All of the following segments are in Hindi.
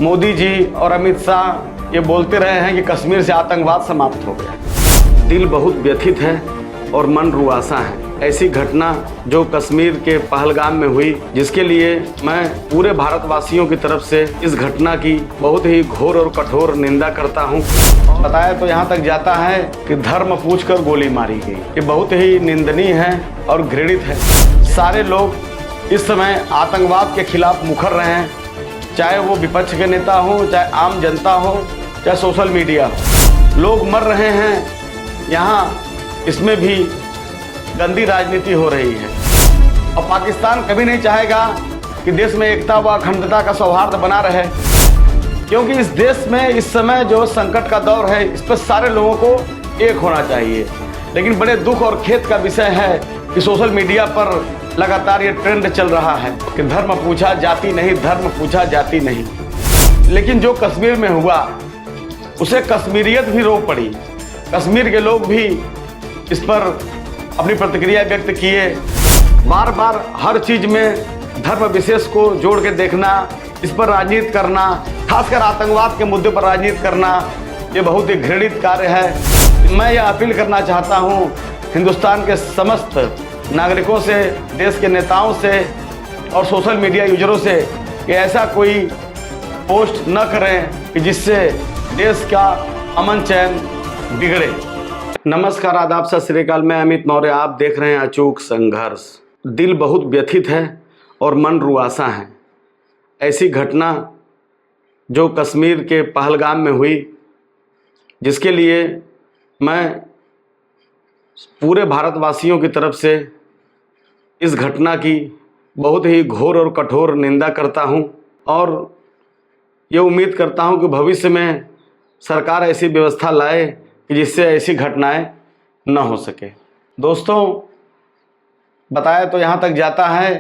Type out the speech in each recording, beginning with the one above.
मोदी जी और अमित शाह ये बोलते रहे हैं कि कश्मीर से आतंकवाद समाप्त हो गया। दिल बहुत व्यथित है और मन रुआसा है। ऐसी घटना जो कश्मीर के पहलगाम में हुई, जिसके लिए मैं पूरे भारतवासियों की तरफ से इस घटना की बहुत ही घोर और कठोर निंदा करता हूं। बताया तो यहाँ तक जाता है कि धर्म पूछकर गोली मारी गई। ये बहुत ही निंदनीय है और घृणित है। सारे लोग इस समय आतंकवाद के खिलाफ मुखर रहे हैं, चाहे वो विपक्ष के नेता हो, चाहे आम जनता हो, चाहे सोशल मीडिया हो। लोग मर रहे हैं यहाँ, इसमें भी गंदी राजनीति हो रही है। और पाकिस्तान कभी नहीं चाहेगा कि देश में एकता व अखंडता का सौहार्द बना रहे, क्योंकि इस देश में इस समय जो संकट का दौर है, इस पर सारे लोगों को एक होना चाहिए। लेकिन बड़े दुख और खेद का विषय है कि सोशल मीडिया पर लगातार ये ट्रेंड चल रहा है कि धर्म पूछा जाति नहीं, धर्म पूछा जाति नहीं। लेकिन जो कश्मीर में हुआ उसे कश्मीरियत भी रो पड़ी। कश्मीर के लोग भी इस पर अपनी प्रतिक्रिया व्यक्त किए। बार बार हर चीज़ में धर्म विशेष को जोड़ के देखना, इस पर राजनीति करना, खासकर आतंकवाद के मुद्दे पर राजनीति करना, ये बहुत ही घृणित कार्य है। मैं यह अपील करना चाहता हूँ हिंदुस्तान के समस्त नागरिकों से, देश के नेताओं से और सोशल मीडिया यूजरों से कि ऐसा कोई पोस्ट न करें कि जिससे देश का अमन चैन बिगड़े। नमस्कार, आदाब, सत श्री अकाल। मैं अमित मौर्य, आप देख रहे हैं अचूक संघर्ष। दिल बहुत व्यथित है और मन रुआसा है। ऐसी घटना जो कश्मीर के पहलगाम में हुई, जिसके लिए मैं पूरे भारतवासियों की तरफ से इस घटना की बहुत ही घोर और कठोर निंदा करता हूं और ये उम्मीद करता हूं कि भविष्य में सरकार ऐसी व्यवस्था लाए कि जिससे ऐसी घटनाएं न हो सके। दोस्तों, बताया तो यहाँ तक जाता है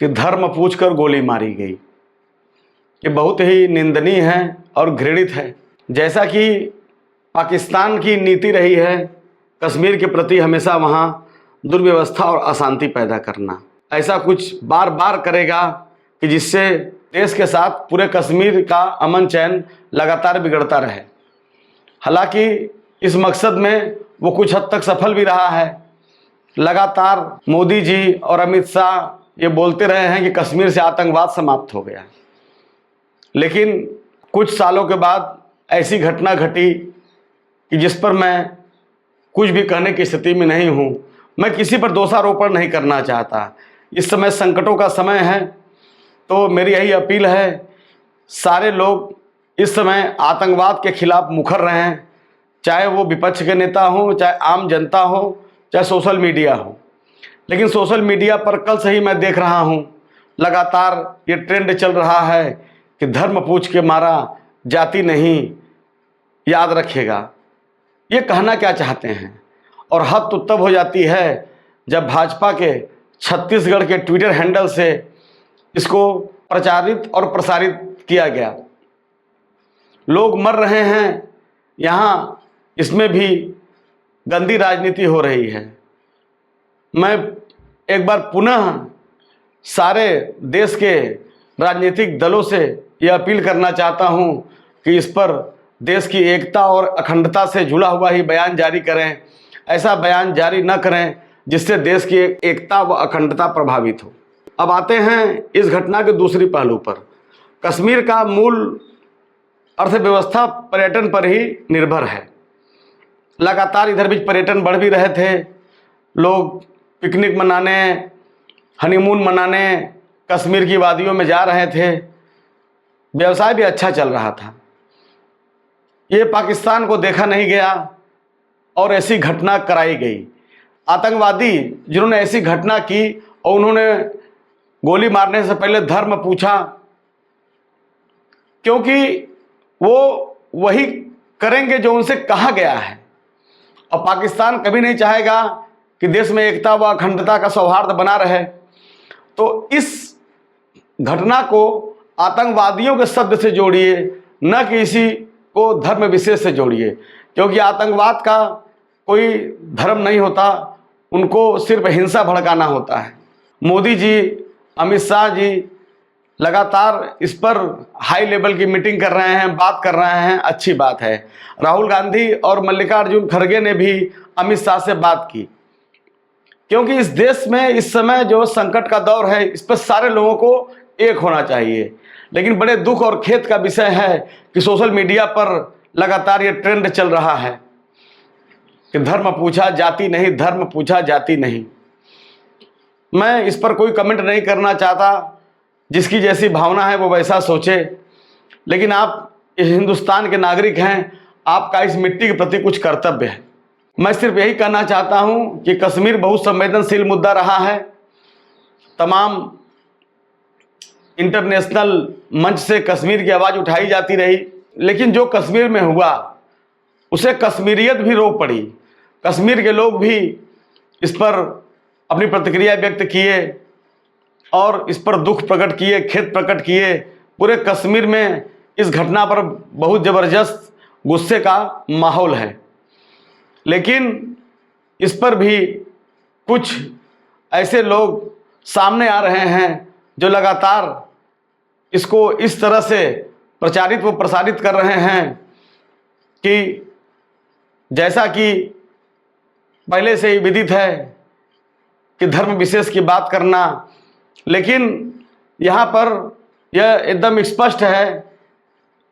कि धर्म पूछकर गोली मारी गई। ये बहुत ही निंदनीय है और घृणित है। जैसा कि पाकिस्तान की नीति रही है कश्मीर के प्रति, हमेशा वहाँ दुर्व्यवस्था और अशांति पैदा करना, ऐसा कुछ बार बार करेगा कि जिससे देश के साथ पूरे कश्मीर का अमन चैन लगातार बिगड़ता रहे। हालांकि इस मकसद में वो कुछ हद तक सफल भी रहा है। लगातार मोदी जी और अमित शाह ये बोलते रहे हैं कि कश्मीर से आतंकवाद समाप्त हो गया। लेकिन कुछ सालों के बाद ऐसी घटना घटी कि जिस पर मैं कुछ भी कहने की स्थिति में नहीं हूँ। मैं किसी पर दोषारोपण नहीं करना चाहता। इस समय संकटों का समय है, तो मेरी यही अपील है, सारे लोग इस समय आतंकवाद के खिलाफ मुखर रहे हैं, चाहे वो विपक्ष के नेता हो, चाहे आम जनता हो, चाहे सोशल मीडिया हो। लेकिन सोशल मीडिया पर कल से ही मैं देख रहा हूँ लगातार ये ट्रेंड चल रहा है कि धर्म पूछ के मारा जाति नहीं, याद रखिएगा। ये कहना क्या चाहते हैं? और हद तो तब हो जाती है जब भाजपा के छत्तीसगढ़ के ट्विटर हैंडल से इसको प्रचारित और प्रसारित किया गया। लोग मर रहे हैं यहाँ, इसमें भी गंदी राजनीति हो रही है। मैं एक बार पुनः सारे देश के राजनीतिक दलों से यह अपील करना चाहता हूँ कि इस पर देश की एकता और अखंडता से जुड़ा हुआ ही बयान जारी करें। ऐसा बयान जारी न करें जिससे देश की एकता व अखंडता प्रभावित हो। अब आते हैं इस घटना के दूसरी पहलू पर। कश्मीर का मूल अर्थव्यवस्था पर्यटन पर ही निर्भर है। लगातार इधर भी पर्यटन बढ़ भी रहे थे। लोग पिकनिक मनाने, हनीमून मनाने कश्मीर की वादियों में जा रहे थे। व्यवसाय भी अच्छा चल रहा था। ये पाकिस्तान को देखा नहीं गया और ऐसी घटना कराई गई। आतंकवादी जिन्होंने ऐसी घटना की और उन्होंने गोली मारने से पहले धर्म पूछा, क्योंकि वो वही करेंगे जो उनसे कहा गया है। और पाकिस्तान कभी नहीं चाहेगा कि देश में एकता व अखंडता का सौहार्द बना रहे। तो इस घटना को आतंकवादियों के शब्द से जोड़िए, न कि इसी को धर्म विशेष से जोड़िए, क्योंकि आतंकवाद का कोई धर्म नहीं होता, उनको सिर्फ हिंसा भड़काना होता है। मोदी जी, अमित शाह जी लगातार इस पर हाई लेवल की मीटिंग कर रहे हैं, बात कर रहे हैं, अच्छी बात है। राहुल गांधी और मल्लिकार्जुन खड़गे ने भी अमित शाह से बात की, क्योंकि इस देश में इस समय जो संकट का दौर है, इस पर सारे लोगों को एक होना चाहिए। लेकिन बड़े दुख और खेद का विषय है कि सोशल मीडिया पर लगातार ये ट्रेंड चल रहा है कि धर्म पूछा जाति नहीं, धर्म पूछा जाति नहीं। मैं इस पर कोई कमेंट नहीं करना चाहता, जिसकी जैसी भावना है वो वैसा सोचे, लेकिन आप इस हिंदुस्तान के नागरिक हैं, आपका इस मिट्टी के प्रति कुछ कर्तव्य है। मैं सिर्फ यही कहना चाहता हूं कि कश्मीर बहुत संवेदनशील मुद्दा रहा है। तमाम इंटरनेशनल मंच से कश्मीर की आवाज़ उठाई जाती रही, लेकिन जो कश्मीर में हुआ उसे कश्मीरियत भी रो पड़ी। कश्मीर के लोग भी इस पर अपनी प्रतिक्रिया व्यक्त किए और इस पर दुख प्रकट किए, खेद प्रकट किए। पूरे कश्मीर में इस घटना पर बहुत ज़बरदस्त गुस्से का माहौल है, लेकिन इस पर भी कुछ ऐसे लोग सामने आ रहे हैं जो लगातार इसको इस तरह से प्रचारित व प्रसारित कर रहे हैं कि जैसा कि पहले से ही विदित है कि धर्म विशेष की बात करना, लेकिन यहाँ पर यह एकदम स्पष्ट है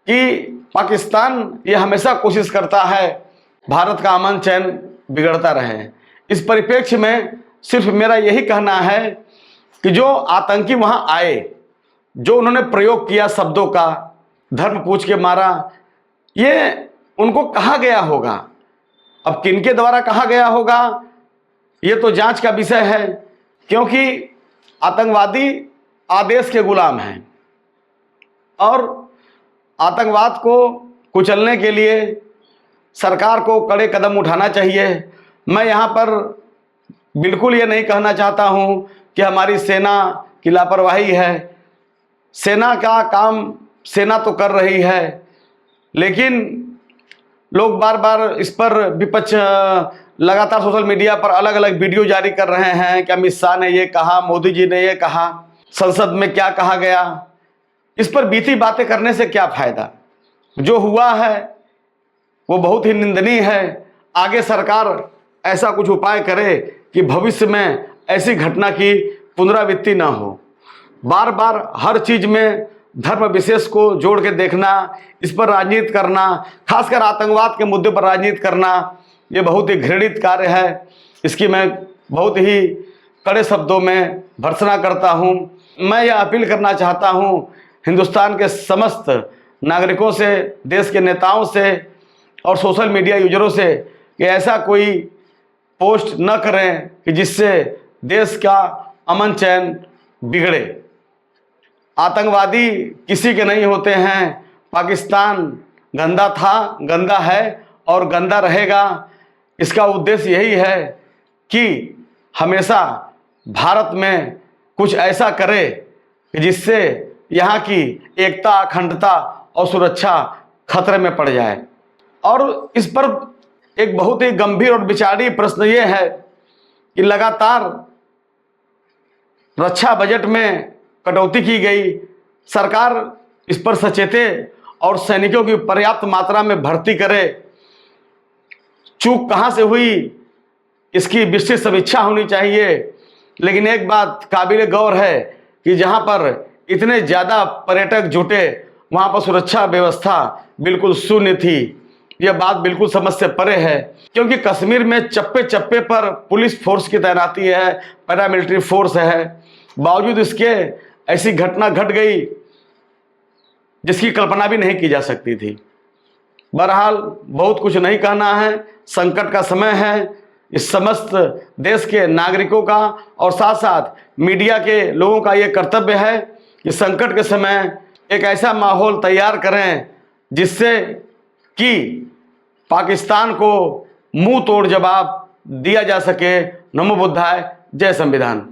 कि पाकिस्तान ये हमेशा कोशिश करता है भारत का अमन चैन बिगड़ता रहे। इस परिप्रेक्ष्य में सिर्फ मेरा यही कहना है कि जो आतंकी वहाँ आए, जो उन्होंने प्रयोग किया शब्दों का, धर्म पूछ के मारा, ये उनको कहा गया होगा। अब किनके द्वारा कहा गया होगा ये तो जांच का विषय है, क्योंकि आतंकवादी आदेश के गुलाम हैं और आतंकवाद को कुचलने के लिए सरकार को कड़े कदम उठाना चाहिए। मैं यहाँ पर बिल्कुल ये नहीं कहना चाहता हूँ कि हमारी सेना की लापरवाही है। सेना का काम सेना तो कर रही है, लेकिन लोग बार बार इस पर विपक्ष लगातार सोशल मीडिया पर अलग अलग वीडियो जारी कर रहे हैं कि अमित शाह ने ये कहा, मोदी जी ने ये कहा, संसद में क्या कहा गया। इस पर बीती बातें करने से क्या फायदा। जो हुआ है वो बहुत ही निंदनीय है। आगे सरकार ऐसा कुछ उपाय करे कि भविष्य में ऐसी घटना की पुनरावृत्ति ना हो। बार बार हर चीज में धर्म विशेष को जोड़ के देखना, इस पर राजनीति करना, खासकर आतंकवाद के मुद्दे पर राजनीति करना, ये बहुत ही घृणित कार्य है। इसकी मैं बहुत ही कड़े शब्दों में भर्त्सना करता हूँ। मैं यह अपील करना चाहता हूँ हिंदुस्तान के समस्त नागरिकों से, देश के नेताओं से और सोशल मीडिया यूजरों से कि ऐसा कोई पोस्ट न करें कि जिससे देश का अमन चैन बिगड़े। आतंकवादी किसी के नहीं होते हैं। पाकिस्तान गंदा था, गंदा है और गंदा रहेगा। इसका उद्देश्य यही है कि हमेशा भारत में कुछ ऐसा करे कि जिससे यहाँ की एकता, अखंडता और सुरक्षा खतरे में पड़ जाए। और इस पर एक बहुत ही गंभीर और विचारणीय प्रश्न ये है कि लगातार रक्षा बजट में कटौती की गई। सरकार इस पर सचेते और सैनिकों की पर्याप्त मात्रा में भर्ती करे। चूक कहाँ से हुई इसकी विस्तृत समीक्षा होनी चाहिए। लेकिन एक बात काबिल गौर है कि जहाँ पर इतने ज़्यादा पर्यटक जुटे वहाँ पर सुरक्षा व्यवस्था बिल्कुल शून्य थी। यह बात बिल्कुल समझ से परे है, क्योंकि कश्मीर में चप्पे चप्पे पर पुलिस फोर्स की तैनाती है, पैरामिलिट्री फोर्स है। बावजूद इसके ऐसी घटना घट गई जिसकी कल्पना भी नहीं की जा सकती थी। बहरहाल बहुत कुछ नहीं कहना है। संकट का समय है। इस समस्त देश के नागरिकों का और साथ साथ मीडिया के लोगों का ये कर्तव्य है कि संकट के समय एक ऐसा माहौल तैयार करें जिससे कि पाकिस्तान को मुंह तोड़ जवाब दिया जा सके। नमो बुद्धाय, जय संविधान।